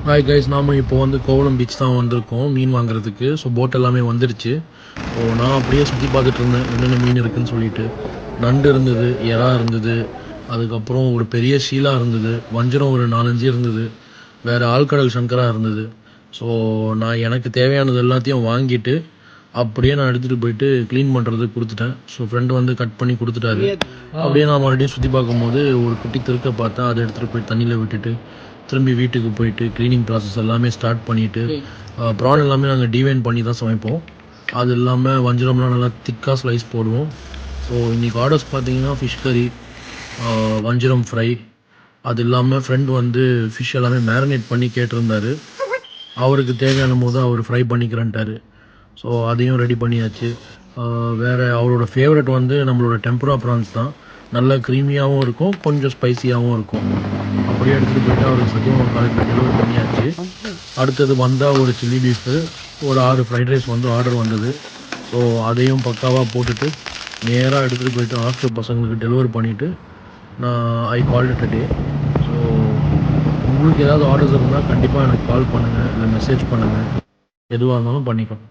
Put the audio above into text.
Hi guys, நாம் இப்போ வந்து கோவளம் பீச் தான் வந்திருக்கோம் மீன் வாங்குறதுக்கு. ஸோ போட் எல்லாமே வந்துருச்சு. ஸோ நான் அப்படியே சுற்றி பார்த்துட்டு இருந்தேன் என்னென்ன மீன் இருக்குதுன்னு சொல்லிட்டு. நண்டு இருந்தது, எறா இருந்தது, அதுக்கப்புறம் ஒரு பெரிய ஷீலா இருந்தது, வஞ்சரம் ஒரு 4-5 இருந்தது, வேறு ஆழ்கடல் சங்கரா இருந்தது. ஸோ நான் எனக்கு தேவையானது எல்லாத்தையும் வாங்கிட்டு அப்படியே நான் எடுத்துகிட்டு போயிட்டு க்ளீன் பண்ணுறதுக்கு கொடுத்துட்டேன். ஸோ ஃப்ரெண்டு வந்து கட் பண்ணி கொடுத்துட்டாரு. அப்படியே நான் மறுபடியும் சுற்றி பார்க்கும்போது ஒரு குட்டி திருக்க பார்த்தேன். அதை எடுத்துகிட்டு போய் தண்ணியில் விட்டுட்டு திரும்பி வீட்டுக்கு போயிட்டு க்ளீனிங் ப்ராசஸ் எல்லாமே ஸ்டார்ட் பண்ணிவிட்டு ப்ரான் எல்லாமே நாங்கள் டிவைன் பண்ணி தான் சமைப்போம். அது இல்லாமல் வஞ்சரம்லாம் நல்லா திக்காக ஸ்லைஸ் போடுவோம். ஸோ இன்றைக்கி ஆர்டர்ஸ் பார்த்தீங்கன்னா ஃபிஷ் கறி, வஞ்சரம் ஃப்ரை, அது இல்லாமல் ஃப்ரெண்ட் வந்து ஃபிஷ் எல்லாமே மேரினேட் பண்ணி கேட்டிருந்தார். அவருக்கு தேவையான போது அவர் ஃப்ரை பண்ணிக்கிறேன்ட்டார். ஸோ அதையும் ரெடி பண்ணியாச்சு. வேறு அவரோட ஃபேவரட் வந்து நம்மளோட டெம்பரா ப்ரான்ஸ் தான். நல்லா க்ரீமியாகவும் இருக்கும், கொஞ்சம் ஸ்பைஸியாகவும் இருக்கும். அப்படியே எடுத்துகிட்டு போயிட்டு அவருக்கு சத்தியமாக காலேஜில் டெலிவரி பண்ணியாச்சு. அடுத்தது வந்தால் ஒரு சில்லி பீஃபு, ஒரு 6 ஃப்ரைட் ரைஸ் வந்து ஆர்டர் வந்தது. ஸோ அதையும் பக்காவாக போட்டுட்டு நேராக எடுத்துகிட்டு போயிட்டு ஹாஸ்டல் பசங்களுக்கு டெலிவரி பண்ணிவிட்டு நான் I called it a day. So உங்களுக்கு ஏதாவது ஆர்டர்ஸ் இருந்தால் கண்டிப்பாக எனக்கு கால் பண்ணுங்கள், இல்லை மெசேஜ் பண்ணுங்கள், எதுவாக இருந்தாலும் பண்ணிக்கலாம்.